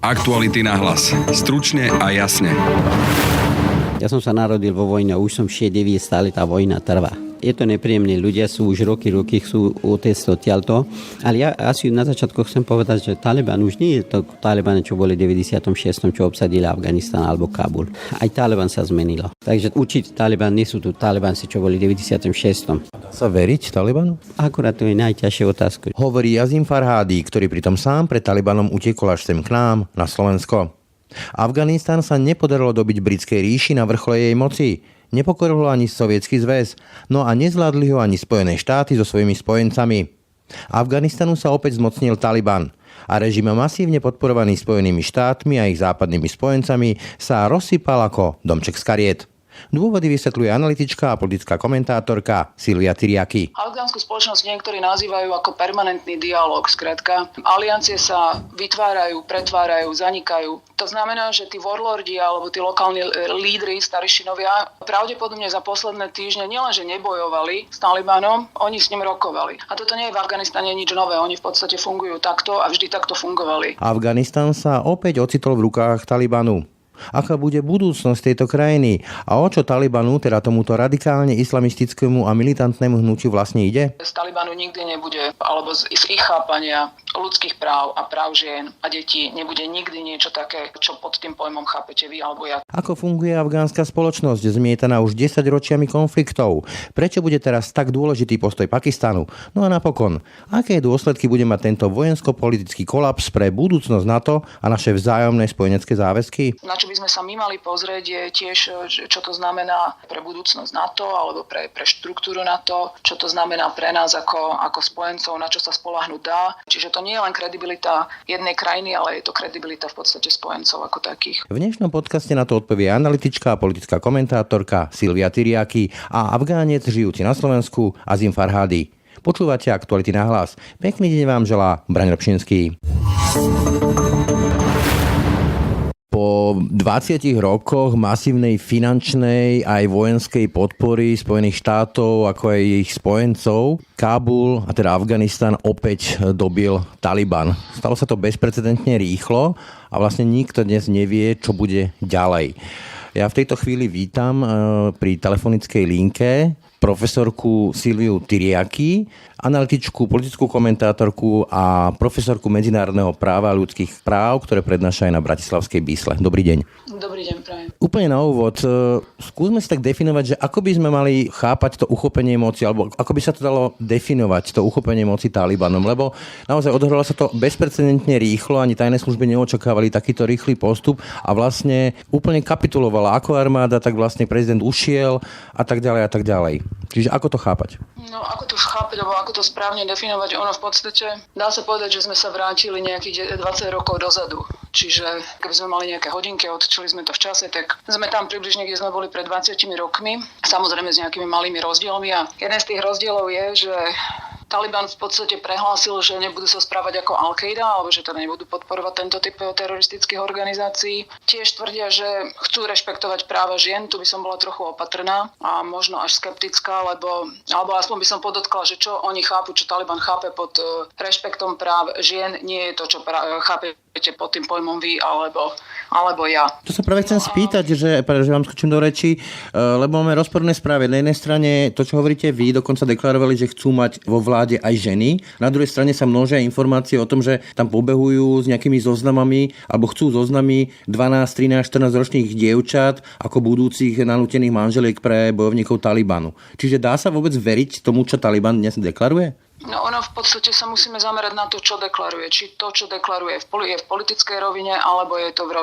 Aktuality na hlas. Stručne a jasne. Ja som sa narodil vo vojne, už som 69, stále tá vojna trvá. Je to nepríjemné, ľudia sú už roky chcú utiecť odtiaľto, ale ja asi na začiatku chcem povedať, že Taliban už nie je to Taliban, čo boli v 96., čo obsadili Afganistan alebo Kabul. Aj Taliban sa zmenilo. Takže určite Taliban nie sú tu Talibanci, čo boli v 96. Dá sa veriť Talibanu? Akurát to je najťažšia otázka. Hovorí Azim Farhadi, ktorý pritom sám pred Talibanom utiekol až sem k nám, na Slovensko. Afganistán sa nepodarilo dobiť britskej ríši na vrchole jej moci. Nepokoril ho ani Sovietsky zväz, no a nezvládli ho ani Spojené štáty so svojimi spojencami. Afganistanu sa opäť zmocnil Taliban a režim masívne podporovaný Spojenými štátmi a ich západnými spojencami sa rozsypal ako domček z kariet. Dôvody vysvetľuje analytička a politická komentátorka Silvia Tyriaki. Afgánsku spoločnosť niektorí nazývajú ako permanentný dialog. Skrátka, aliancie sa vytvárajú, pretvárajú, zanikajú. To znamená, že tí warlordi alebo tí lokálni lídri, staršinovia, pravdepodobne za posledné týždne nielenže nebojovali s Talibanom, oni s ním rokovali. A toto nie je v Afganistane nič nové. Oni v podstate fungujú takto a vždy takto fungovali. Afganistan sa opäť ocitol v rukách Talibanu. Aká bude budúcnosť tejto krajiny a o čo Talibanu, teda tomuto radikálne islamistickému a militantnému hnutiu vlastne ide? Z Talibanu nikdy nebude, alebo z ich chápania ľudských práv a práv žien a detí nebude nikdy niečo také, čo pod tým pojmom chápete vy alebo ja. Ako funguje afgánska spoločnosť, zmietaná už 10 ročiami konfliktov? Prečo bude teraz tak dôležitý postoj Pakistanu? No a napokon, aké dôsledky bude mať tento vojensko-politický kolaps pre budúcnosť NATO a naše vzájomné spojenecké záväzky? Na čo by sme sa my mali pozrieť je tiež, čo to znamená pre budúcnosť NATO alebo pre štruktúru NATO, čo to znamená pre nás ako spojencov, na čo sa spoľahnúť dá. Čiže to nie je len kredibilita jednej krajiny, ale je to kredibilita v podstate spojencov ako takých. V dnešnom podcaste na to odpovie analytička a politická komentátorka Silvia Tyriaki a Afgánec žijúci na Slovensku Azim Farhadi. Počúvate Aktuality na hlas. Pekný deň vám želá Braň Robšinský. Po 20 rokoch masívnej finančnej aj vojenskej podpory Spojených štátov, ako aj ich spojencov, Kábul, a teda Afganistan, opäť dobil Taliban. Stalo sa to bezprecedentne rýchlo a vlastne nikto dnes nevie, čo bude ďalej. Ja v tejto chvíli vítam pri telefonickej linke profesorku Silviu Tyriaki, analytičku, politickú komentátorku a profesorku medzinárodného práva a ľudských práv, ktoré prednáša aj na Bratislavskej Bysle. Dobrý deň. Dobrý deň, prajem. Úplne na úvod, skúsme si tak definovať, že ako by sme mali chápať to uchopenie moci, alebo ako by sa to dalo definovať, to uchopenie moci Talibanom, lebo naozaj odohralo sa to bezprecedentne rýchlo, ani tajné služby neočakávali takýto rýchly postup a vlastne úplne kapitulovala ako armáda, tak vlastne prezident ušiel a tak ďalej a tak ďalej. Čiže ako to chápať? No ako to chápať, alebo ako to správne definovať, ono v podstate dá sa povedať, že sme sa vrátili nejakých 20 rokov dozadu. Čiže keby sme mali nejaké hodinky a odčili sme to v čase, tak sme tam približne, kde sme boli pred 20 rokmi. Samozrejme s nejakými malými rozdielmi a jeden z tých rozdielov je, že Taliban v podstate prehlásil, že nebudú sa správať ako Al-Qaida, alebo že teda nebudú podporovať tento typ teroristických organizácií. Tiež tvrdia, že chcú rešpektovať práva žien, tu by som bola trochu opatrná a možno až skeptická, alebo aspoň by som podotkla, že čo oni chápu, čo Taliban chápe pod rešpektom práv žien, nie je to, čo chápete pod tým pojmom vy alebo ja. To sa práve chcem spýtať, že vám skočím do reči, lebo máme rozporné správy. Na jednej strane to, čo hovoríte vy, dokonca deklarovali, že chcú mať vo vláde aj ženy. Na druhej strane sa množia informácie o tom, že tam pobehujú s nejakými zoznamami alebo chcú zoznamy 12, 13, 14 ročných dievčat ako budúcich nanútených manželiek pre bojovníkov Talibanu. Čiže dá sa vôbec veriť tomu, čo Taliban dnes deklaruje? No ono v podstate sa musíme zamerať na to, čo deklaruje. Či to, čo deklaruje je v politickej rovine, alebo je to v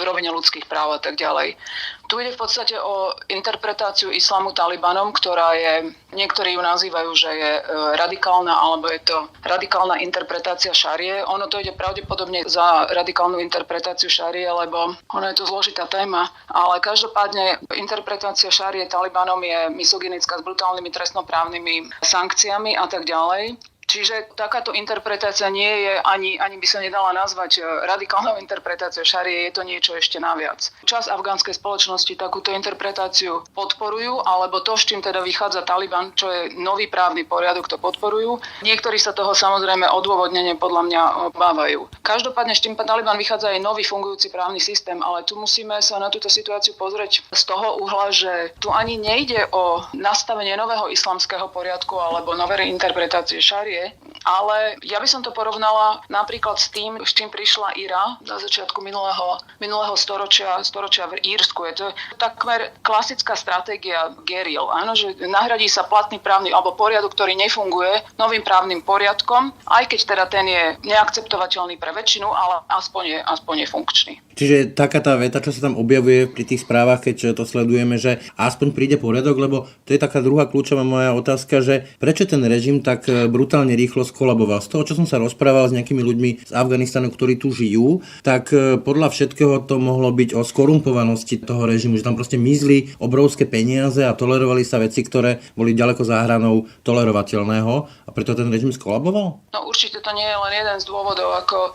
rovine ľudských práv a tak ďalej. Tu ide v podstate o interpretáciu islamu Talibanom, ktorá je, niektorí ju nazývajú, že je radikálna, alebo je to radikálna interpretácia šarie. Ono to ide pravdepodobne za radikálnu interpretáciu šarie, lebo ono je to zložitá téma. Ale každopádne interpretácia šarie Talibanom je misogynická s brutálnymi trestnoprávnymi sankciami a tak ďalej. Čiže takáto interpretácia nie je, ani by sa nedala nazvať radikálnou interpretáciou šarie, je to niečo ešte naviac. Časť afgánskej spoločnosti takúto interpretáciu podporujú, alebo to, s čím teda vychádza Taliban, čo je nový právny poriadok, to podporujú. Niektorí sa toho samozrejme odôvodnene podľa mňa obávajú. Každopádne, s tým Taliban vychádza aj nový fungujúci právny systém, ale tu musíme sa na túto situáciu pozrieť z toho uhla, že tu ani nejde o nastavenie nového islamského poriadku alebo novej interpretácie šarie, ale ja by som to porovnala napríklad s tým, s čím prišla Ira na začiatku minulého storočia v Írsku. Je to takmer klasická stratégia geril, áno, že nahradí sa platný právny alebo poriadok, ktorý nefunguje, novým právnym poriadkom, aj keď teda ten je neakceptovateľný pre väčšinu, ale aspoň je funkčný. Čiže taká tá veta, čo sa tam objavuje pri tých správach, keď to sledujeme, že aspoň príde poriadok, lebo to je taká druhá kľúčová moja otázka, že prečo ten režim tak brutálne rýchlo skolaboval. Z toho, čo som sa rozprával s nejakými ľuďmi z Afganistanu, ktorí tu žijú, tak podľa všetkého to mohlo byť o skorumpovanosti toho režimu, že tam proste mizli obrovské peniaze a tolerovali sa veci, ktoré boli ďaleko za hranou tolerovateľného, a preto ten režim skolaboval? No určite to nie je len jeden z dôvodov, ako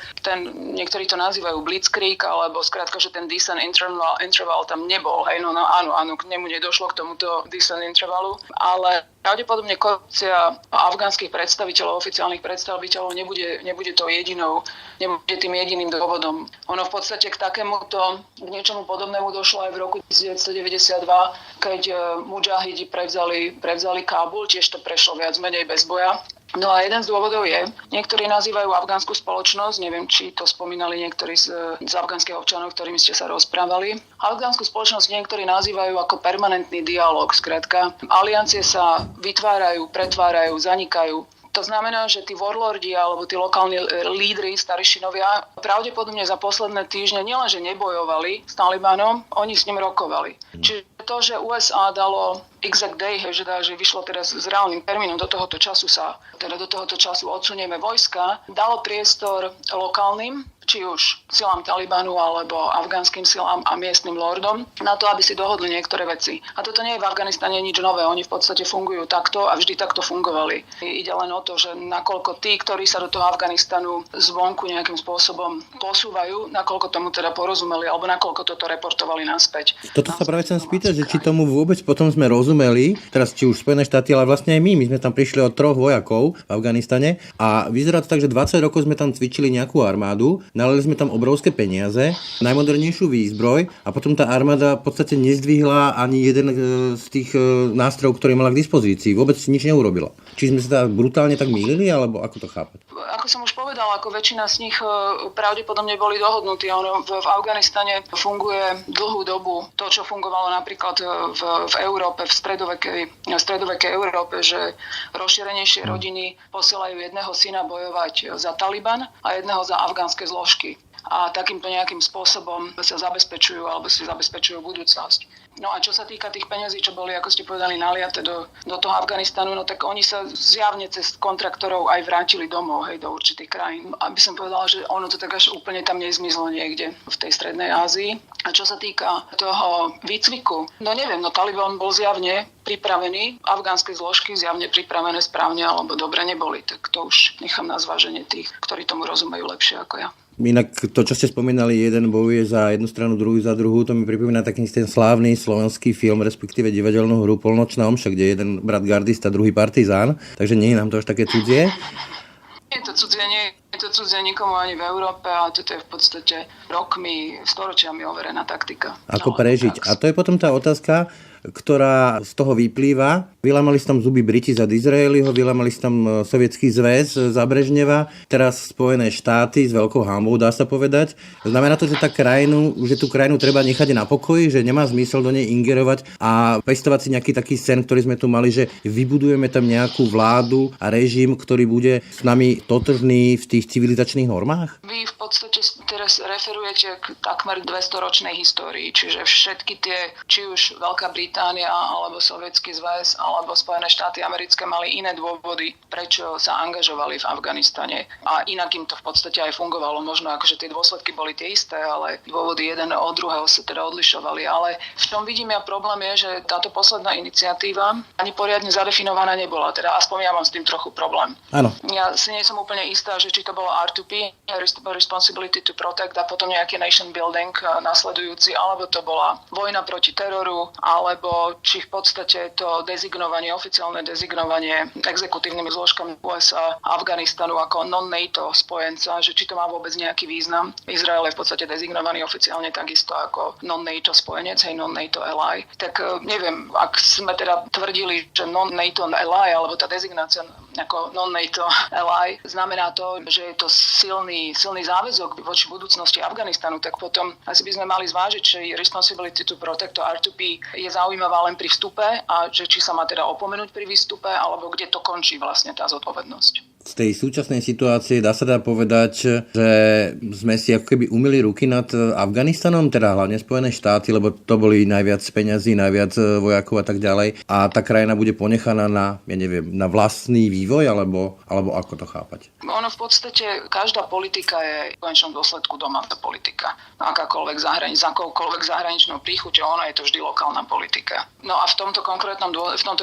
niektorí to nazývajú blitzkrieg, alebo skrátka, že ten decent interval tam nebol. Hej, no áno, k nemu nedošlo, k tomuto decent intervalu, ale pravdepodobne korupcia afgánskych predstaviteľov, oficiálnych predstaviteľov nebude tým jediným dôvodom. Ono v podstate k k niečomu podobnému došlo aj v roku 1992, keď mudžahidi prevzali Kábul, tiež to prešlo viac menej bez boja. No a jeden z dôvodov je, niektorí nazývajú afgánsku spoločnosť, neviem, či to spomínali niektorí z afgánskych občanov, ktorými ste sa rozprávali. Afgánsku spoločnosť niektorí nazývajú ako permanentný dialog, skrátka. Aliancie sa vytvárajú, pretvárajú, zanikajú. To znamená, že tí warlordi alebo tí lokálni lídri, staršinovia, pravdepodobne za posledné týždne nielenže nebojovali s Talibanom, oni s ním rokovali. Čiže to, že USA dalo exact day, že vyšlo teraz s reálnym termínom, do tohoto času odsunieme vojska, dalo priestor lokálnym, či už silám Talibanu alebo afgánskym silám a miestnym lordom, na to, aby si dohodli niektoré veci. A toto nie je v Afganistane nič nové, oni v podstate fungujú takto a vždy takto fungovali. Ide len o to, že nakoľko tí, ktorí sa do toho Afganistanu zvonku nejakým spôsobom posúvajú, nakoľko tomu teda porozumeli alebo nakoľko toto reportovali naspäť. Toto sa práve chcem spýtať, že či tomu vôbec potom sme rozumeli, teraz či už Spojené štáty, ale vlastne aj my sme tam prišli od 3 vojakov v Afganistane a vyzerá to tak, že 20 rokov sme tam cvičili nejakú armádu, nalili sme tam obrovské peniaze, najmodernejšiu výzbroj a potom tá armáda v podstate nezdvihla ani jeden z tých nástrojov, ktoré mala k dispozícii. Vôbec nič neurobila. Či sme sa brutálne tak mýlili, alebo ako to chápať? Ako som už povedala, ako väčšina z nich pravdepodobne boli dohodnutí. Ono v Afganistane funguje dlhú dobu to, čo fungovalo napríklad v Európe, v stredovekej Európe, že rozšírenejšie rodiny posielajú jedného syna bojovať za Taliban a jedného za afgánske zložky. A takýmto nejakým spôsobom sa zabezpečujú alebo si zabezpečujú budúcnosť. No a čo sa týka tých peňazí, čo boli, ako ste povedali, naliate do toho Afganistanu, no tak oni sa zjavne cez kontraktorov aj vrátili domov, hej, do určitých krajín. Aby som povedala, že ono to tak až úplne tam nezmizlo niekde v tej strednej Ázii. A čo sa týka toho výcviku, no neviem, no Taliban bol zjavne pripravený, afgánske zložky zjavne pripravené správne alebo dobre neboli, tak to už nechám na zváženie tých, ktorí tomu rozumejú lepšie ako ja. Inak to, čo ste spomínali, jeden bojuje za jednu stranu, druhý za druhú, to mi pripomína taký ten slávny slovenský film, respektíve divadelnú hru Polnočná omša, kde je jeden brat gardista, druhý partizán, takže nie je nám to až také cudzie. Nie je to cudzie nikomu ani v Európe, ale toto je v podstate rokmi, storočiami overená taktika. Ako prežiť? A to je potom tá otázka, ktorá z toho vyplýva. Vylámali si tam zuby Briti za Disraeliho, vylámali si tam Sovietský zväz za Brežneva, teraz Spojené štáty s veľkou hanbou, dá sa povedať. Znamená to, že tú krajinu treba nechať na pokoji, že nemá zmysel do nej ingerovať a pestovať si nejaký taký sen, ktorý sme tu mali, že vybudujeme tam nejakú vládu a režim, ktorý bude s nami totožný v tých civilizačných normách? Vy v podstate teraz referujete k takmer 200-ročnej histórii, čiže všetky tie, či už Veľká Británia, Británia alebo Sovietsky zväz alebo Spojené štáty americké mali iné dôvody, prečo sa angažovali v Afganistane. A inak im to v podstate aj fungovalo. Možno akože tie dôsledky boli tie isté, ale dôvody jeden od druhého sa teda odlišovali. Ale v čom vidím ja problém je, že táto posledná iniciatíva ani poriadne zadefinovaná nebola. Teda aspoň ja mám s tým trochu problém. Áno. Ja si nie som úplne istá, že či to bolo R2P, Responsibility to Protect a potom nejaký nation building nasledujúci, alebo to bola vojna proti teroru, alebo či v podstate to oficiálne dezignovanie exekutívnymi zložkami USA Afganistanu ako non-NATO spojenca, že či to má vôbec nejaký význam. Izrael je v podstate dezignovaný oficiálne takisto ako non-NATO spojenec, non-NATO ally. Tak neviem, ak sme teda tvrdili, že non-NATO ally, alebo tá dezignácia ako non-NATO ally, znamená to, že je to silný záväzok voči budúcnosti Afganistanu, tak potom asi by sme mali zvážiť, či Responsibility to Protect to R2P je zaujímavá len pri vstupe a že či sa má teda opomenúť pri výstupe, alebo kde to končí vlastne tá zodpovednosť. Z tej súčasnej situácie dá sa dá povedať, že sme si ako keby umyli ruky nad Afganistanom, teda hlavne Spojené štáty, lebo to boli najviac peňazí, najviac vojakov a tak ďalej. A tá krajina bude ponechaná na, na vlastný vývoj, alebo ako to chápať? Ono v podstate, každá politika je v konečnom dôsledku domáca politika. Akákoľvek s akoukoľvek zahraničnou príchuťou, ono je to vždy lokálna politika. No a v tomto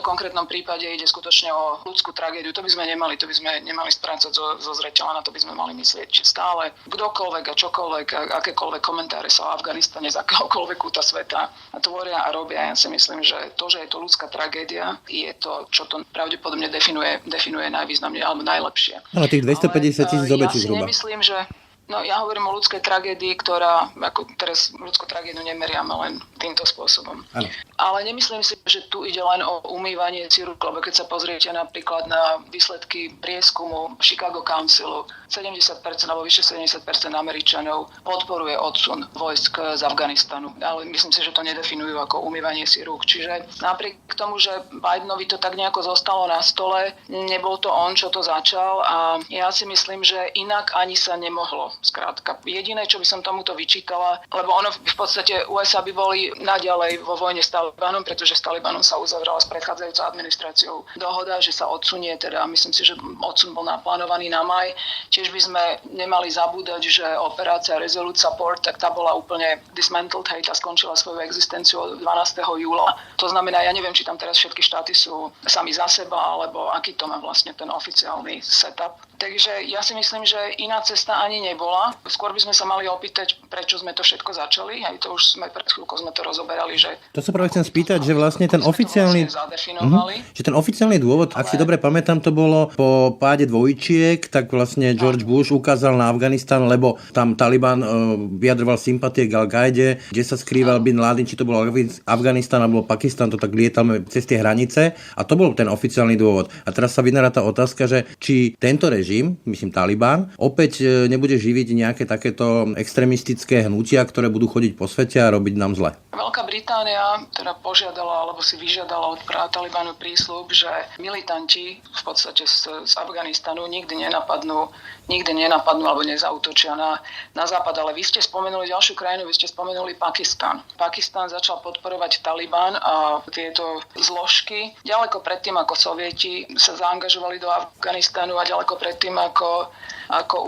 konkrétnom prípade ide skutočne o ľudskú tragédiu. To by sme nemali strácať zo zreteľa, na to by sme mali myslieť, že stále kdokoľvek a čokoľvek, akékoľvek komentáre sa o Afganistane z akéhokoľvek kúta sveta tvoria a robia. Ja si myslím, že to, že je to ľudská tragédia, je to, čo to pravdepodobne definuje najvýznamne alebo najlepšie. Ale tých 250 000 obetí zhruba. Ja si nemyslím, že ja hovorím o ľudskej tragédii, ktorá, ako teraz ľudskú tragédiu nemeriame len týmto spôsobom. Ano. Ale nemyslím si, že tu ide len o umývanie si rúk, lebo keď sa pozriete napríklad na výsledky prieskumu Chicago Councilu, 70% alebo vyše 70% Američanov podporuje odsun vojsk z Afganistanu. Ale myslím si, že to nedefinujú ako umývanie si rúk. Čiže napriek tomu, že Bidenovi to tak nejako zostalo na stole, nebol to on, čo to začal a ja si myslím, že inak ani sa nemohlo. Skrátka, jediné, čo by som tomuto vyčítala, lebo ono v podstate USA by boli naďalej vo vojne s Talibanom, pretože s Talibanom sa uzavrela s predchádzajúcou administráciou dohoda, že sa odsunie, teda myslím si, že odsun bol naplánovaný na maj. Tiež by sme nemali zabúdať, že operácia Resolute Support, tak tá bola úplne dismantled, tá skončila svoju existenciu 12. júla. To znamená, ja neviem, či tam teraz všetky štáty sú sami za seba, alebo aký to má vlastne ten oficiálny setup. Takže ja si myslím, že iná cesta ani nebola. Skôr by sme sa mali opýtať, prečo sme to všetko začali. Aj to už sme pred chvíľkou sme to rozoberali, že to sa práve chcem spýtať, že vlastne ten oficiálny že ten oficiálny dôvod, ak si dobre pamätám, to bolo po páde dvojčiek, tak vlastne George Bush ukázal na Afganistan, lebo tam Taliban vyjadroval sympatie k Al-Qaide, kde sa skrýval Bin Laden, či to bol Afganistan alebo Pakistan, to tak lietame cez tie hranice a to bol ten oficiálny dôvod. A teraz sa vynára tá otázka, že či tento režim, myslím Taliban, opäť nebude živiť nejaké takéto extrémistické hnutia, ktoré budú chodiť po svete a robiť nám zle. Veľká Británia teda požiadala alebo si vyžiadala od Talibanu prísľub, že militanti v podstate z Afganistanu nikdy nenapadnú alebo nezautočia na západ. Ale vy ste spomenuli ďalšiu krajinu, vy ste spomenuli Pakistan. Pakistan začal podporovať Taliban a tieto zložky ďaleko predtým, ako Sovieti sa zaangažovali do Afganistanu a ďaleko predtým, ako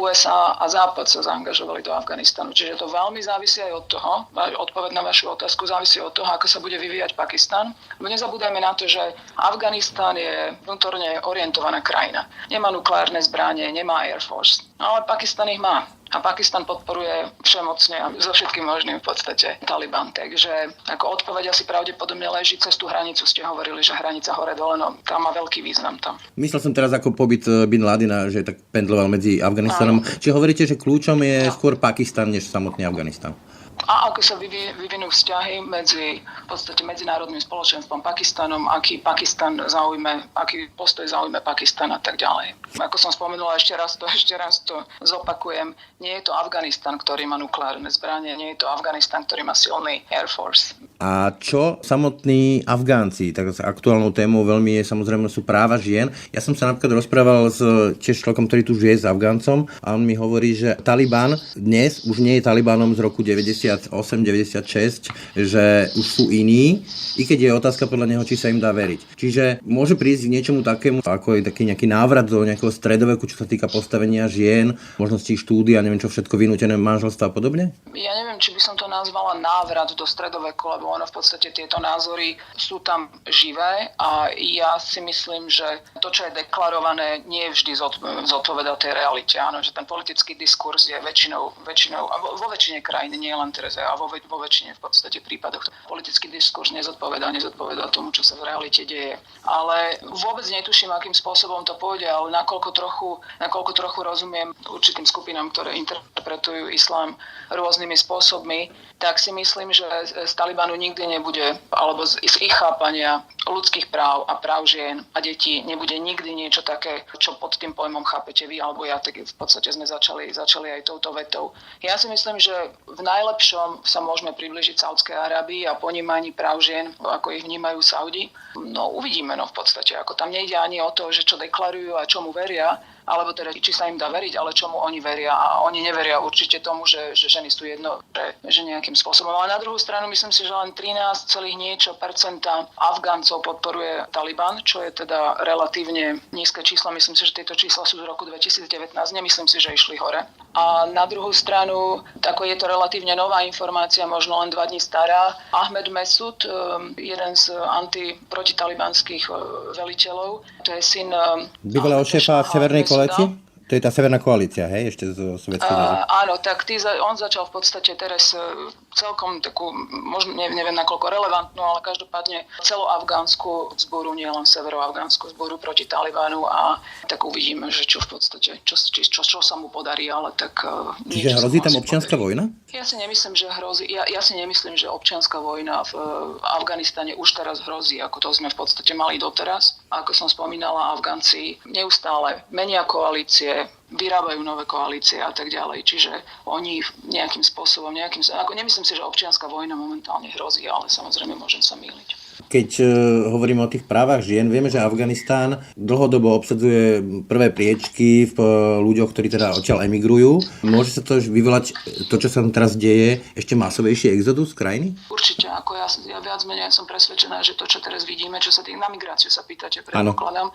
USA a Západ sa zaangažovali do Afganistanu. Čiže to veľmi závisí aj od toho, odpoveď na vašu otázku závisí od toho, ako sa bude vyvíjať Pakistan. Lebo nezabúdajme na to, že Afganistan je vnútorne orientovaná krajina. Nemá nukleárne zbranie, nemá Air Force, ale Pakistan ich má. A Pakistan podporuje všemocne a so všetkým možným v podstate Taliban. Takže ako odpoveď asi pravdepodobne leží cez tú hranicu. Ste hovorili, že hranica hore-dole, no tam má veľký význam tam. Myslel som teraz ako pobyt Bin Ladena, že tak pendloval medzi Afganistanom. Či hovoríte, že kľúčom je skôr Pakistan, než samotný Afganistan? A ako sa vyvinú vzťahy medzi v podstate medzinárodným spoločenstvom Pakistanom, aký postoj zaujme Pakistan a tak ďalej. Ako som spomenula, ešte raz to zopakujem, nie je to Afganistan, ktorý má nukleárne zbranie, nie je to Afganistan, ktorý má silný Air Force. A čo samotní Afgánci? Tak aktuálnou témou veľmi samozrejme sú práva žien. Ja som sa napríklad rozprával s tiež človekom, ktorý tu žije s Afgáncom a on mi hovorí, že Taliban dnes už nie je Talibanom z roku 90 96, že už sú iní, i keď je otázka podľa neho, či sa im dá veriť. Čiže môže prísť k niečomu takému, ako je taký nejaký návrat do nejakého stredoveku, čo sa týka postavenia žien, možností štúdia, neviem čo všetko, vynútené manželstva a podobne? Ja neviem, či by som to nazvala návrat do stredoveku, lebo ono v podstate tieto názory sú tam živé a ja si myslím, že to, čo je deklarované, nie je vždy zodpovedá tej realite. Áno, že ten politický diskurs je väčšinou a vo väčšine krajín, nie len Tereze, a vo väčšine v podstate prípadoch politický diskurs nezodpovedá tomu, čo sa v realite deje. Ale vôbec netuším, akým spôsobom to pôjde, ale nakoľko trochu rozumiem určitým skupinám, ktoré interpretujú islám rôznymi spôsobmi, tak si myslím, že z Talibanu nikdy nebude, alebo z ich chápania ľudských práv a práv žien a detí nebude nikdy niečo také, čo pod tým pojmom chápete vy alebo ja, tak v podstate sme začali aj touto vetou. Ja si myslím, že v najlepšom sa môžeme priblížiť Saudskej Arábii a ponímaní práv žien, ako ich vnímajú Saudi. No uvidíme, v podstate, ako tam nejde ani o to, že čo deklarujú a čomu veria, alebo teda či sa im dá veriť, ale čomu oni veria. A oni neveria určite tomu, že ženy sú jedno, že nejakým spôsobom. Ale na druhú stranu myslím si, že len 13,niečo percenta Afgáncov podporuje Taliban, čo je teda relatívne nízke číslo. Myslím si, že tieto čísla sú z roku 2019. Nemyslím si, že išli hore. A na druhú stranu, tako je to relatívne nová informácia, možno len 2 dní stará. Ahmed Mesud, jeden z protitalibanských veliteľov, to je syn bývalého šéfa Severnej koalície? To je tá Severná koalícia, hej? Ešte zo Sovietskeho zväzu. Áno, tak on začal v podstate teraz celkom takú, možno neviem nakoľko relevantnú, ale každopádne celoafgánsku vzbúru, nielen severoafgánsku vzbúru proti Talibanu a tak uvidíme, že čo v podstate, čo sa mu podarí, ale tak... Čiže hrozí tam občianska vojna? Ja si nemyslím, že hrozí. Ja si nemyslím, že občianska vojna v Afganistane už teraz hrozí, ako to sme v podstate mali doteraz. A ako som spomínala, Afgánci neustále menia koalície, vyrábajú nové koalície a tak ďalej. Čiže oni nejakým spôsobom, ako nemyslím si, že občianska vojna momentálne hrozí, ale samozrejme môžem sa mýliť. Keď hovoríme o tých právach žien, vieme, že Afganistán dlhodobo obsadzuje prvé priečky v ľuďoch, ktorí teda odtiaľ emigrujú. Môže sa to vyvolať, to, čo sa teraz deje, ešte masovejší exodus z krajiny? Určite, ako ja viac menej som presvedčená, že to, čo teraz vidíme, čo sa tých na migráciu sa pýtate, predpokladám.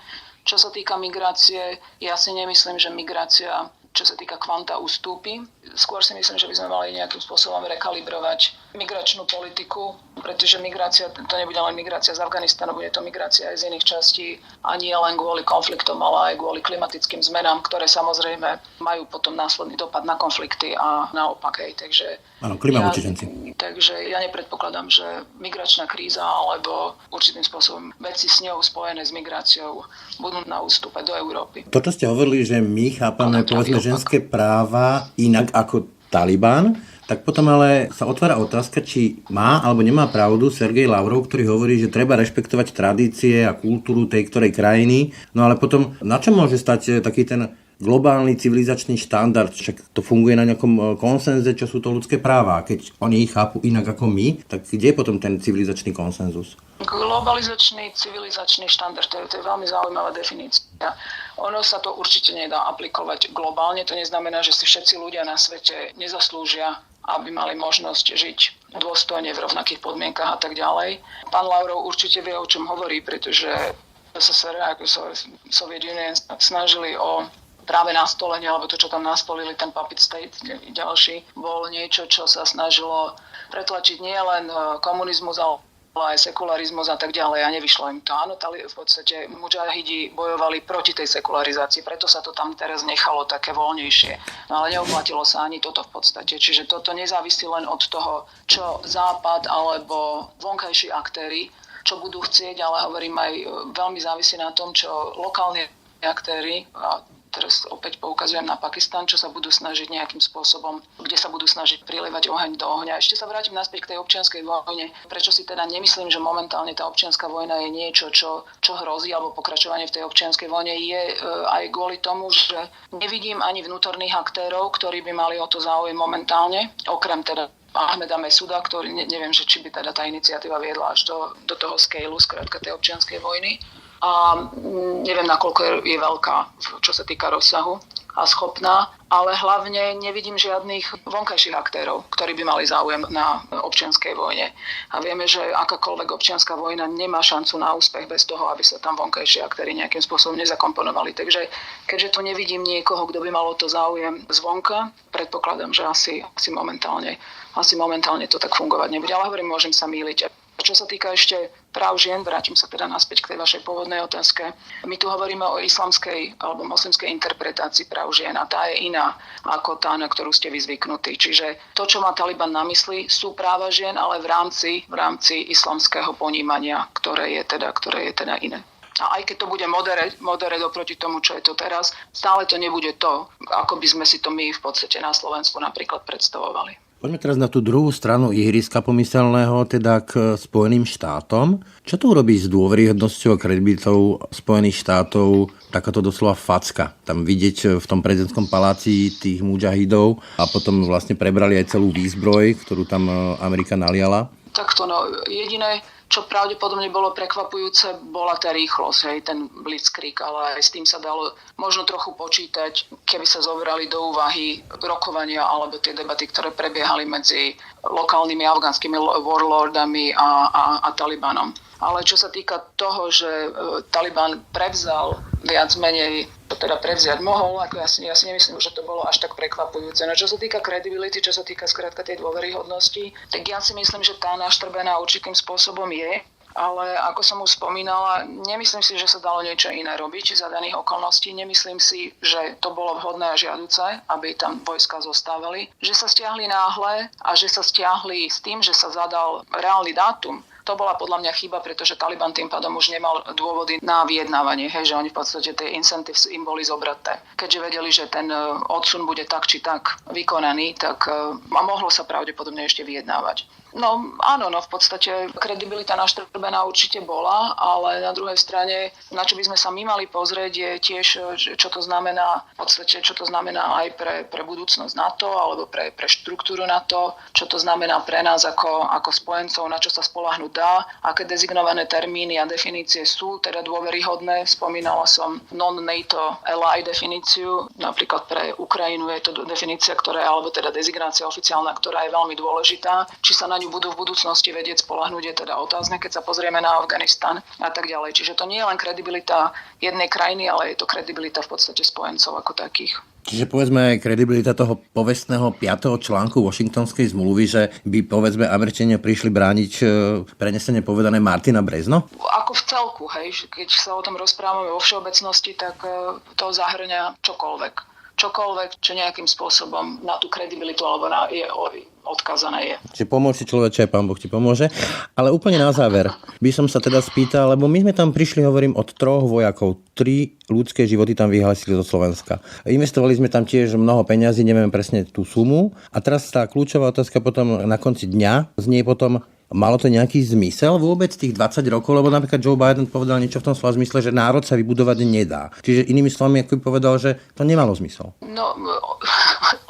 Čo sa týka migrácie, ja si nemyslím, že migrácia, čo sa týka kvanta, ustúpi. Skôr si myslím, že by sme mali nejakým spôsobom rekalibrovať migračnú politiku, pretože migrácia, to nebude len migrácia z Afganistanu, bude to migrácia aj z iných častí a nie len kvôli konfliktom, ale aj kvôli klimatickým zmenám, ktoré samozrejme majú potom následný dopad na konflikty a naopak. Takže áno, klimautečenci. Takže ja nepredpokladám, že migračná kríza alebo určitým spôsobom veci s ňou spojené s migráciou budú na ústupe do Európy. To, čo ste hovorili, že my chápame povedzme ženské práva inak ako Taliban, tak potom ale sa otvára otázka, či má alebo nemá pravdu Sergej Lavrov, ktorý hovorí, že treba rešpektovať tradície a kultúru tej ktorej krajiny. No ale potom na čo môže stať taký ten globálny civilizačný štandard, však to funguje na nejakom konsenze, čo sú to ľudské práva. Keď oni ich chápu inak ako my, tak kde je potom ten civilizačný konsenzus? Globalizačný civilizačný štandard, to je veľmi zaujímavá definícia. Ono sa to určite nedá aplikovať globálne, to neznamená, že si všetci ľudia na svete nezaslúžia, aby mali možnosť žiť dôstojne v rovnakých podmienkach a tak ďalej. Pán Lavrov určite vie, o čom hovorí, pretože SSR ako Soviet Union snažili o práve nastolenie, alebo to, čo tam nastolili, ten puppet state ďalší, bol niečo, čo sa snažilo pretlačiť nielen komunizmus, ale aj sekularizmus a tak ďalej a nevyšlo im to. Áno, v podstate mudžahidi bojovali proti tej sekularizácii, preto sa to tam teraz nechalo také voľnejšie. No ale neoplatilo sa ani toto v podstate. Čiže toto nezávisí len od toho, čo Západ alebo vonkajší aktéri, čo budú chcieť, ale hovorím aj veľmi závisí na tom, čo lokálni aktéri, a teraz opäť poukazujem na Pakistan, čo sa budú snažiť nejakým spôsobom, kde sa budú snažiť prilievať oheň do ohňa. Ešte sa vrátim naspäť k tej občianskej vojne. Prečo si teda nemyslím, že momentálne tá občianska vojna je niečo, čo hrozí, alebo pokračovanie v tej občianskej vojne je aj kvôli tomu, že nevidím ani vnútorných aktérov, ktorí by mali o to záujem momentálne, okrem teda Ahmeda Mesuda, ktorý neviem, že či by teda tá iniciatíva viedla až do toho scale-u, skrátka tej občianskej vojny. A neviem, nakoľko je veľká, čo sa týka rozsahu. a schopná, ale hlavne nevidím žiadnych vonkajších aktérov, ktorí by mali záujem na občianskej vojne. A vieme, že akákoľvek občianská vojna nemá šancu na úspech bez toho, aby sa tam vonkajší aktéri nejakým spôsobom nezakomponovali. Takže keďže tu nevidím niekoho, kto by mal o to záujem zvonka, predpokladám, že asi momentálne to tak fungovať nebude. Ale hovorím, môžem sa mýliť. Čo sa týka ešte práv žien, vrátim sa teda naspäť k tej vašej pôvodnej otázke. My tu hovoríme o islamskej alebo moslimskej interpretácii práv žien a tá je iná ako tá, na ktorú ste vy zvyknutí. Čiže to, čo má Taliban na mysli, sú práva žien, ale v rámci islamského ponímania, ktoré je teda iné. A aj keď to bude moderé oproti tomu, čo je to teraz, stále to nebude to, ako by sme si to my v podstate na Slovensku napríklad predstavovali. Poďme teraz na tú druhú stranu ihriska pomyselného, teda k Spojeným štátom. Čo to urobí s dôveryhodnosťou a kredibilitou Spojených štátov takáto doslova facka? Tam vidieť v tom prezidentskom paláci tých mudžahidov a potom vlastne prebrali aj celú výzbroj, ktorú tam Amerika naliala. Takto, jediné, čo pravdepodobne bolo prekvapujúce, bola tá rýchlosť, ten blitzkrieg, ale aj s tým sa dalo možno trochu počítať, keby sa zobrali do úvahy rokovania alebo tie debaty, ktoré prebiehali medzi lokálnymi afgánskymi warlordami a Talibanom. Ale čo sa týka toho, že Taliban prevzal viac menej, teda prevziať mohol, ako ja si nemyslím, že to bolo až tak prekvapujúce. No čo sa týka credibility, čo sa týka skrátka tej dôveryhodnosti, tak ja si myslím, že tá naštrbená určitým spôsobom je, ale ako som už spomínala, nemyslím si, že sa dalo niečo iné robiť za daných okolností. Nemyslím si, že to bolo vhodné a žiaduce, aby tam vojska zostávali. Že sa stiahli náhle a že sa stiahli s tým, že sa zadal reálny dátum. To bola podľa mňa chyba, pretože Taliban tým pádom už nemal dôvody na vyjednávanie, že oni v podstate tie incentives im boli zobraté. Keďže vedeli, že ten odsun bude tak či tak vykonaný, tak a mohlo sa pravdepodobne ešte vyjednávať. No áno, v podstate kredibilita naštrbená určite bola, ale na druhej strane, na čo by sme sa my mali pozrieť, je tiež, čo to znamená v podstate, čo to znamená aj pre budúcnosť NATO alebo pre štruktúru NATO, čo to znamená pre nás ako spojencov, na čo sa spoľahnúť dá, aké dezignované termíny a definície sú teda dôveryhodné. Spomínala som non-NATO ally definíciu, napríklad pre Ukrajinu je to definícia, alebo teda dezignácia oficiálna, ktorá je veľmi dôležitá. Či sa na ňu budú v budúcnosti vedieť spoľahnúť, je teda otázne, keď sa pozrieme na Afganistan a tak ďalej. Čiže to nie je len kredibilita jednej krajiny, ale je to kredibilita v podstate spojencov ako takých. Čiže povedzme aj kredibilita toho povestného 5. článku Washingtonskej zmluvy, že by povedzme Američania prišli brániť prenesene povedané Martina Brezno? Ako v celku, keď sa o tom rozprávame vo všeobecnosti, tak to zahŕňa čokoľvek, čo nejakým spôsobom na tú kredibilitu alebo odkázané je. Čiže pomôž si človeče, Pán Boh ti pomôže. Ale úplne na záver by som sa teda spýtal, lebo my sme tam prišli, hovorím, od 3 vojakov. 3 ľudské životy tam vyhlásili zo Slovenska. Investovali sme tam tiež mnoho peňazí, neviem presne tú sumu. A teraz tá kľúčová otázka potom na konci dňa znie potom, malo to nejaký zmysel vôbec tých 20 rokov? Lebo napríklad Joe Biden povedal niečo v tom slova zmysle, že národ sa vybudovať nedá. Čiže inými slovami, ako by povedal, že to nemalo zmysel. No,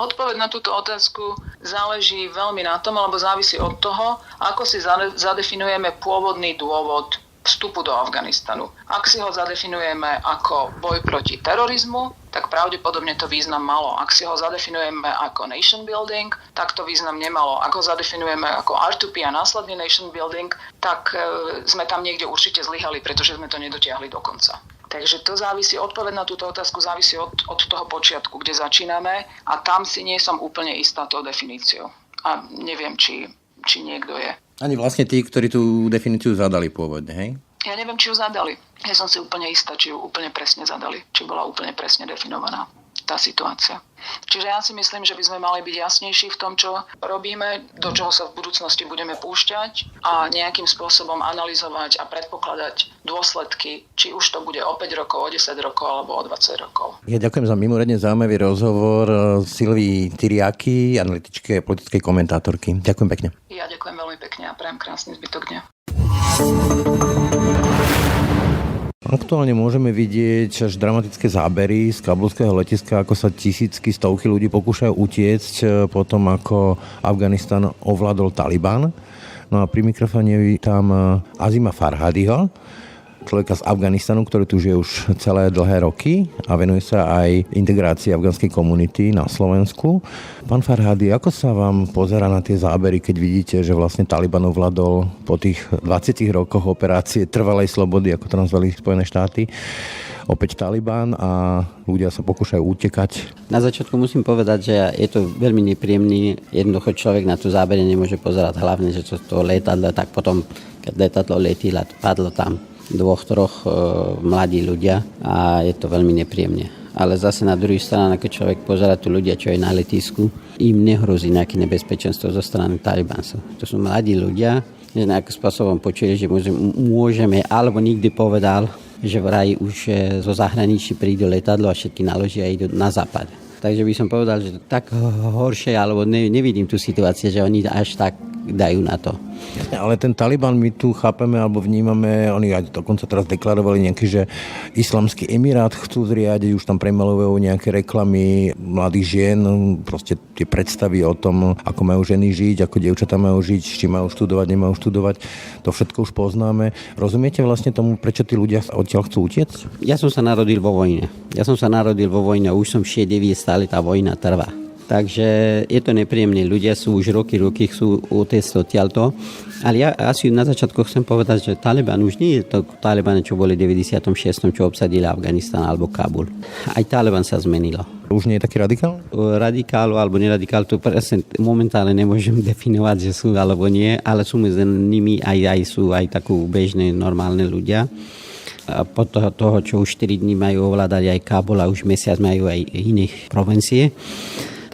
odpoveď na túto otázku záleží veľmi na tom, alebo závisí od toho, ako si zadefinujeme pôvodný dôvod vstupu do Afganistanu. Ak si ho zadefinujeme ako boj proti terorizmu, tak pravdepodobne to význam malo. Ak si ho zadefinujeme ako nation building, tak to význam nemalo. Ak ho zadefinujeme ako R2P a následný nation building, tak sme tam niekde určite zlyhali, pretože sme to nedotiahli do konca. Takže to závisí, odpoveď na túto otázku závisí od toho počiatku, kde začíname a tam si nie som úplne istá tou definíciou. A neviem, či niekto je. Ani vlastne tí, ktorí tú definíciu zadali pôvodne, hej? Ja neviem, či ju zadali. Ja som si úplne istá, či ju úplne presne zadali. Či bola úplne presne definovaná tá situácia. Čiže ja si myslím, že by sme mali byť jasnejší v tom, čo robíme, do čoho sa v budúcnosti budeme púšťať a nejakým spôsobom analyzovať a predpokladať dôsledky, či už to bude o 5 rokov, o 10 rokov alebo o 20 rokov. Ja ďakujem za mimoriadne zaujímavý rozhovor Silvii Tyriaky, analytičke a politickej komentátorky. Ďakujem pekne. Ja ďakujem veľmi pekne a prajem krásny zbytok dňa. Aktuálne môžeme vidieť až dramatické zábery z kabulského letiska, ako sa tisícky, stovky ľudí pokúšajú utiecť potom, ako Afganistan ovládol Taliban. No a pri mikrofóne vítam Azima Farhadiho. človeka z Afganistanu, ktorý tu žije už celé dlhé roky a venuje sa aj integrácii afganskej komunity na Slovensku. Pán Farhadi, ako sa vám pozerá na tie zábery, keď vidíte, že vlastne Taliban ovládol po tých 20 rokoch operácie trvalej slobody, ako to nazvali Spojené štáty, opäť Taliban a ľudia sa pokúšajú utekať? Na začiatku musím povedať, že je to veľmi nepríjemný. Jednoducho človek na tú zábere nemôže pozerať, hlavne, že to lietadlo, tak potom, keď lietadlo letilo, padlo tam 2-3 mladí ľudia a je to veľmi nepríjemne. Ale zase na druhej strane, keď človek pozerá tu ľudia, čo je na letisku, im nehrozí nejaké nebezpečenstvo zo strany Talibancov. To sú mladí ľudia, že nejakým spôsobom počuli, že môžeme, alebo nikdy povedal, že vraj už zo zahraničí prídu letadlo a všetky naložia a idú na západ. Takže by som povedal, že tak horšie, alebo nevidím tú situáciu, že oni až tak dajú na to. Ale ten Taliban my tu chápeme alebo vnímame, oni aj dokonca teraz deklarovali nejaký, že islamský emirát chcú zriadiť, už tam premalujú nejaké reklamy mladých žien, proste tie predstavy o tom, ako majú ženy žiť, ako dievčatá majú žiť, či majú študovať, nemajú študovať, to všetko už poznáme. Rozumiete vlastne tomu, prečo tí ľudia odtiaľ chcú utiecť? Ja som sa narodil vo vojne. Už som 6-9, stále tá vojna trvá. Takže je to nepríjemné. Ľudia sú už roky chcú utiecť odtiaľto. Ale ja asi na začiatku chcem povedať, že Taliban už nie je to Taliban, čo boli v 96., čo obsadili Afganistan alebo Kabul. Aj Taliban sa zmenilo. Už nie je taký radikál? Radikál alebo neradikál, to presne momentálne nemôžem definovať, že sú alebo nie, ale sú medzi nimi aj sú aj takú bežné, normálne ľudia. A po toho, čo už 4 dní majú ovládať aj Kabul a už mesiac majú aj iné provincie,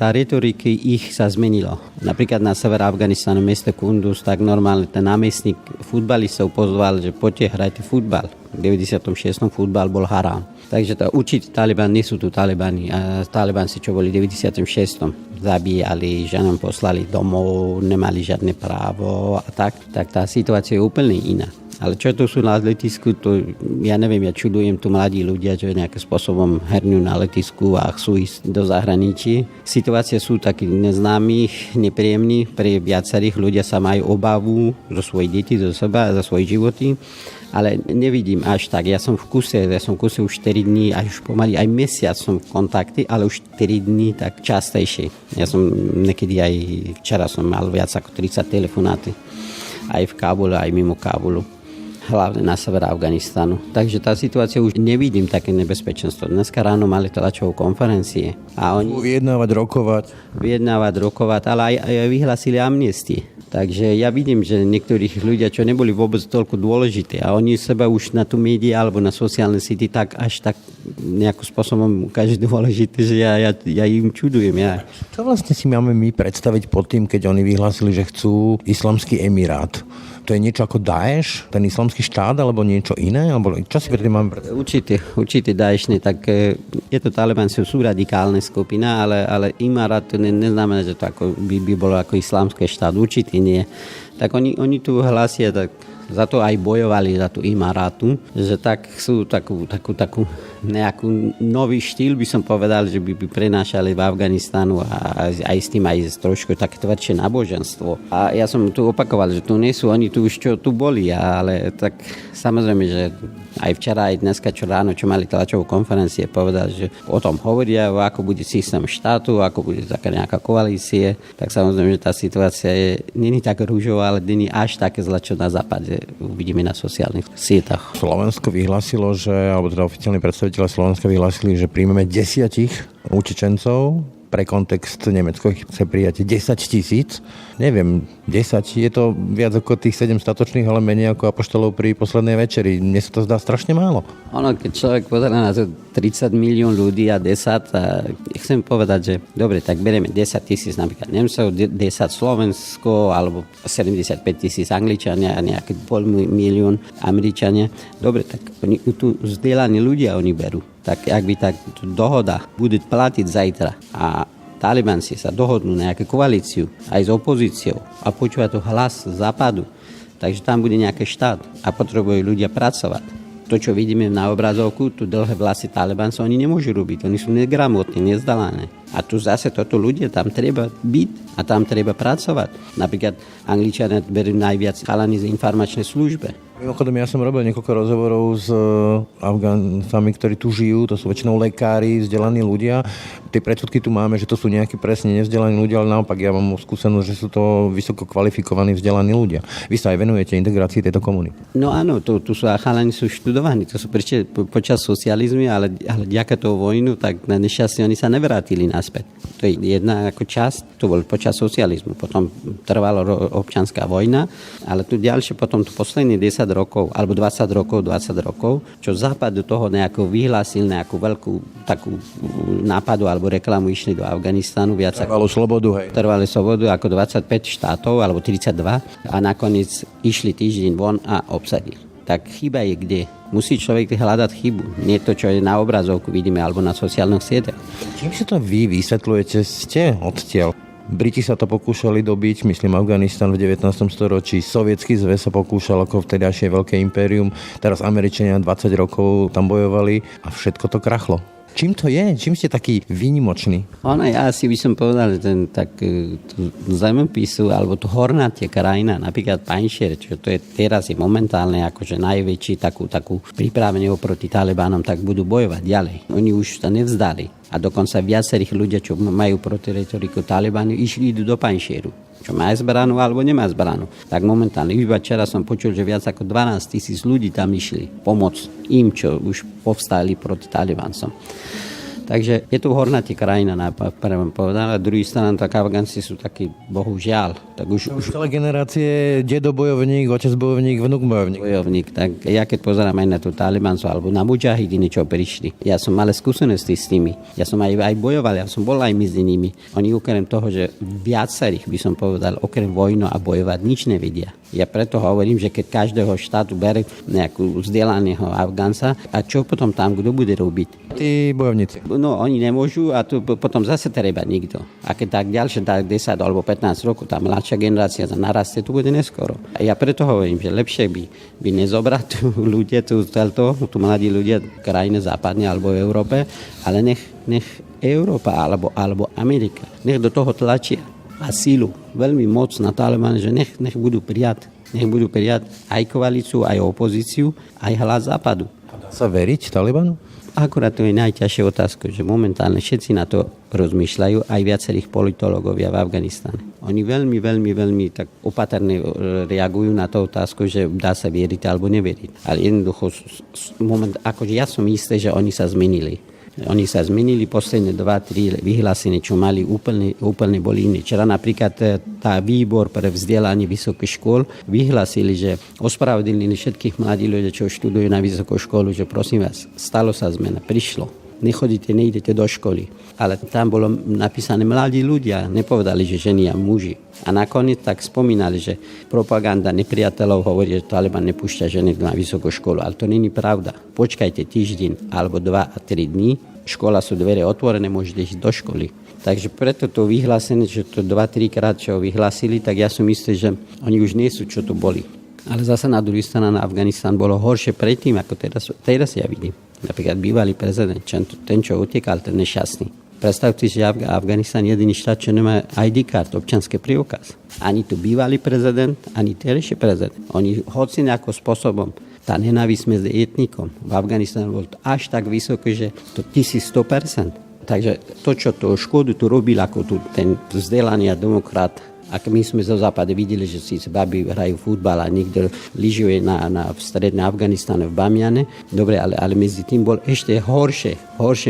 tá retorika ich sa zmenilo. Napríklad na sever Afganistanu, mesto Kunduz, tak normálne ten námestník futbalistov pozval, že poďte, hrajte futbal. V 96. futbal bol haram. Takže určite Taliban, nie sú tu Talibani. A Talibanci, čo boli v 96. zabíjali, že nám poslali domov, nemali žiadne právo a tak tá situácia je úplne iná. Ale čo to sú na letisku, to ja neviem, ja čudujem tu mladí ľudia, že nejakým spôsobom hernú na letisku a chcú ísť do zahraničí. Situácie sú takí neznámych, nepríjemní, pre viacerých ľudia sa majú obavu zo svojich detí, zo seba, za svoje životy, ale nevidím až tak. Ja som v kuse už 4 dní, až pomaly aj mesiac som v kontakte, ale už 4 dní tak častejšie. Ja som niekedy aj včera som mal viac ako 30 telefonáty. Aj v Kábule, aj mimo Kábulu. Hlavne na sever Afganistanu. Takže tá situácia už nevidím také nebezpečenstvo. Dneska ráno mali tlačovú konferencie. A oni vyjednávať, rokovať, ale aj vyhlásili amnestie. Takže ja vidím, že niektorých ľudia, čo neboli vôbec toľko dôležité a oni seba už na tú médiá alebo na sociálne siete tak až tak nejakým spôsobom ukážu dôležité, že ja im čudujem. Ja. Čo vlastne si máme my predstaviť pod tým, keď oni vyhlásili, že chcú islamský emirát? To je niečo ako Daeš, ten islamský štát, alebo niečo iné? Alebo čo si predtým máme predstaviť? Určite Daeš, tak je to Taliban, sú radikálna skupina, ale Imarát to neznamená, že to ako by bolo ako islamský štát. Určite nie. Tak oni tu hlásia, tak za to aj bojovali, za tú Imarátu, že tak sú takú nejakú nový štýl, by som povedal, že by prenášali v Afganistanu a aj s tým aj trošku také tvrdšie náboženstvo. A ja som tu opakoval, že tu nie sú oni tu už čo tu boli, ale tak samozrejme, že aj včera, aj dneska, čo ráno, čo mali tlačovú konferencie, povedal, že o tom hovoria, ako bude systém štátu, ako bude taká nejaká koalície, tak samozrejme, že tá situácia není tak rúžová, ale není až také zle, čo na západe uvidíme na sociálnych sieťach. Slovensko vyhlásilo, alebo teda oficiálni predstavitelia Slovenska vyhlásili, že príjmeme 10 utečencov. Pre kontext Nemecko chce prijať 10 000. Neviem, 10, je to viac ako tých 7 statočných, ale menej ako apoštolov pri poslednej večeri. Mne sa to zdá strašne málo. Ono, keď človek pozerá na to 30 milión ľudí a 10, a chcem povedať, že dobre, tak bereme 10 000 napríklad Nemcov, 10 Slovensko, alebo 75 000 Angličania a nejaký 500 000 Američania. Dobre, tak oni tu vzdelaní ľudia oni berú. Tak ak by tak dohoda bude platiť zajtra a Talibanci sa dohodnú nejakú koalíciu aj s opozíciou a počúva to hlas západu, takže tam bude nejaký štát a potrebujú ľudia pracovať. To, čo vidíme na obrazovku, tu dlhé vlasy Talibancov, oni nemôžu robiť, oni sú negramotní, nezdalané. A tu zase toto ľudia, tam treba byť a tam treba pracovať. Napríklad Angličania berú najviac chalani z informačnej službe. Mimochodom, ja som robil niekoľko rozhovorov s Afgáncami, ktorí tu žijú, to sú väčšinou lekári, vzdelaní ľudia. Tie predsudky tu máme, že to sú nejakí presne nevzdelaní ľudia, ale naopak ja mám skúsenosť, že sú to vysoko kvalifikovaní vzdelaní ľudia. Vy sa aj venujete integrácii tejto komunity. No áno, tu sú chalani sú študovaní, to sú prečo počas socializmu, ale ďaká toho vojnu, tak na nešťastie oni sa nevrátili naspäť. To je jedna ako časť, to bol počas socializmu, potom trvala občianská vojna, ale tu ďalšie potom tu posledných 10 rokov, alebo 20 rokov, čo Západ do toho nejako vyhlásil nejakú veľkú takú nápadu alebo reklamu išli do Afganistanu. Trvalo slobodu, hej. Trvalo slobodu ako 25 štátov, alebo 32 a nakoniec išli týždeň von a obsadili. Tak chyba je kde? Musí človek hľadať chybu. Nie to, čo je na obrazovku vidíme, alebo na sociálnych sieťach. Čím si to vy vysvetľujete? Ste odtiaľ? Briti sa to pokúšali dobiť, myslím Afganistan v 19. storočí, Sovietsky zväz sa pokúšal ako vtedajšie veľké impérium, teraz Američania 20 rokov tam bojovali a všetko to krachlo. Čím to je? Čím ste taký výnimočný? Ja si by som povedal, že zemepisu, alebo to hornatie krajina, napríklad Panjšer, čo to je teraz je momentálne akože najväčší takú pripravenie oproti Talibánom, tak budú bojovať ďalej. Oni už sa nevzdali. A dokonca viacerých ľudia, čo majú proti retoriku Talibánu, idú do Panjšeru. Čo má zbranu alebo nemá zbranu. Tak momentálne. Iba včera som počul, že viac ako 12 000 ľudí tam išli pomôcť im, čo už povstali proti Talibáncom. Takže je to hornatý krajina, prvom povedal, a druhý strana, tak Afgánci sú takí, bohužiaľ. Tak už celé generácie, dedo bojovník, otec bojovník, vnuk bojovník. Tak ja keď pozerám aj na tú Talibáncov alebo na mudžahidiny, čo prišli. Ja som mal skúsenosti s tými. Ja som aj bojoval, ja som bol aj medzi nimi. Oni okrem toho, že viacerých by som povedal, okrem vojnu a bojovať nič nevedia. Ja preto hovorím, že keď každého štátu bere nejakú vzdelaného Afgánca, a čo potom tam, kto bude robiť? Tí bojovníci. No, oni nemôžu a tu potom zase treba nikto. A keď tak ďalšie, tak 10 alebo 15 rokov, tá mladšia generácia narastie, tu bude neskoro. A ja preto hovorím, že lepšie by nezobrať tu ľudia, tu mladí ľudia krajine západne alebo v Európe, ale nech Európa alebo Amerika, nech do toho tlačia a sílu veľmi moc na Talibán, že nech budú prijať aj koalíciu, aj opozíciu, aj hlas západu. Dá sa veriť Talibanu? Akurát to je najťažšia otázka, že momentálne všetci na to rozmýšľajú, aj viacerých politológovia v Afganistane. Oni veľmi tak opatrne reagujú na tú otázku, že dá sa veriť alebo neveriť. Ale jednoducho, akože ja som istý, že oni sa zmenili. Oni sa zmenili posledné 2-3 vyhlásenie, čo mali úplne boli iné. Včera napríklad tá výbor pre vzdelanie vysokých škôl vyhlásili, že ospravedlnili všetkých mladých ľudí, čo študujú na vysokú školu, že prosím vás, stalo sa zmena, prišlo. Nejdete do školy. Ale tam bolo napísané mladí ľudia, nepovedali, že ženy a muži. A nakoniec tak spomínali, že propaganda nepriateľov hovorí, že Taliban nepúšťa ženy na vysokú školu. Ale to není pravda. Počkajte týždeň alebo 2 a 3 dní. Škola sú dvere otvorené, môžete ísť do školy. Takže preto to vyhlásenie, že to 2-3 krát čo vyhlásili, tak ja som istý, že oni už nie sú, čo tu boli. Ale zase na druhej strane na Afganistan bolo horšie predtým, ako teraz ja vidím. Napríklad bývalý prezident, ten, čo utekal, ten nešťastný. Predstavte si, že Afganistan je jediný štát, čo nemá ID card, občiansky preukaz. Ani tu bývalý prezident, ani terajší prezident. Oni hoci nejakým spôsobom, tá nenávisť medzi etnikom v Afganistane bol až tak vysoké, že to 1100%. Takže to, čo to škodu tu robil, ako tu ten vzdelaný demokrat, ak my sme zo západe videli, že síce baby hrajú futbal a niekto lyžuje v strednej Afganistane v Bamiane, dobre, ale medzi tým bol ešte horšie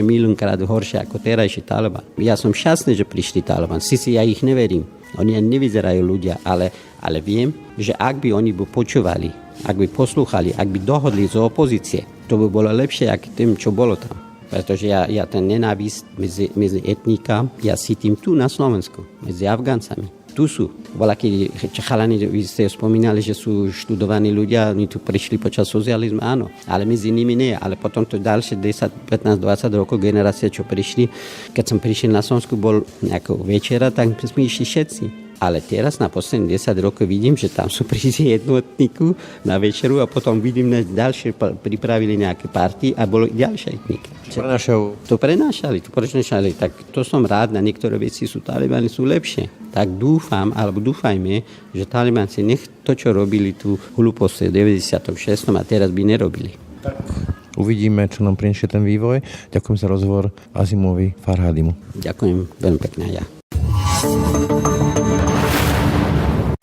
miliónkrát horšie ako terajší Taliban. Ja som šťastný, že prišli Taliban. Sice ja ich neverím. Oni nevyzerajú ľudia, ale viem, že ak by oni počúvali, ak by poslúchali, ak by dohodli z opozície, to by bolo lepšie ako tým, čo bolo tam. Pretože ja ten nenávisť medzi etnikami, ja cítim tu na Slovensku, medzi Afgáncami. Tu sú. Voľakí chalani, vy ste spomínali, že sú študovaní ľudia, oni tu prišli počas socializmu, áno, ale medzi nimi nie. Ale potom to ďalšie 10, 15, 20 rokov generácie, čo prišli, keď som prišiel na Slovensku, bol nejaká večera, tak sme išli všetci. Ale teraz na posledných 10 rokov vidím, že tam sú prísť jednotníku na večeru a potom vidím, že ďalšie pripravili nejaké party a bolo ďalšie etníky. To prenášali. Tak to som rád, na niektoré veci sú Talibani sú lepšie. Tak dúfam, alebo dúfajme, že Talibanci nech to, čo robili tú hlúposť v 96. a teraz by nerobili. Tak uvidíme, čo nám prinesie ten vývoj. Ďakujem za rozhovor Azimovi Farhadimu. Ďakujem veľmi pekne ja.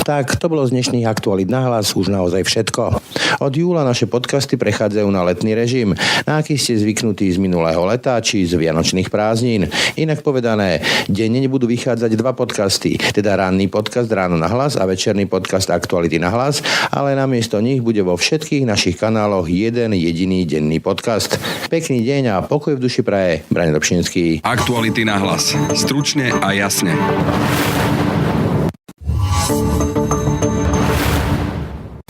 Tak, to bolo z dnešných aktualít na hlas už naozaj všetko. Od júla naše podcasty prechádzajú na letný režim, na aký ste zvyknutí z minulého leta či z vianočných prázdnin. Inak povedané, denne budú vychádzať 2 podcasty, teda ranný podcast Ráno na hlas a večerný podcast Aktuality na hlas, ale namiesto nich bude vo všetkých našich kanáloch jeden jediný denný podcast. Pekný deň a pokoj v duši praje Braňo Dobšinský. Aktuality na hlas. Stručne a jasne.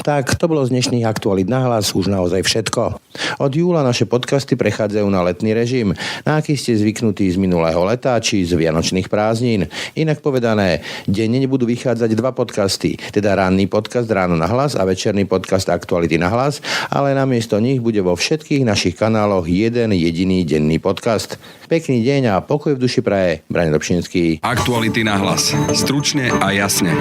Tak, to bolo z dnešných aktualít na hlas už naozaj všetko. Od júla naše podcasty prechádzajú na letný režim, na aký ste zvyknutí z minulého leta či z vianočných prázdnin. Inak povedané, denne budú vychádzať 2 podcasty, teda ranný podcast Ráno na hlas a večerný podcast Aktuality na hlas, ale namiesto nich bude vo všetkých našich kanáloch jeden jediný denný podcast. Pekný deň a pokoj v duši praje Braňo Dobšinský. Aktuality na hlas. Stručne a jasne.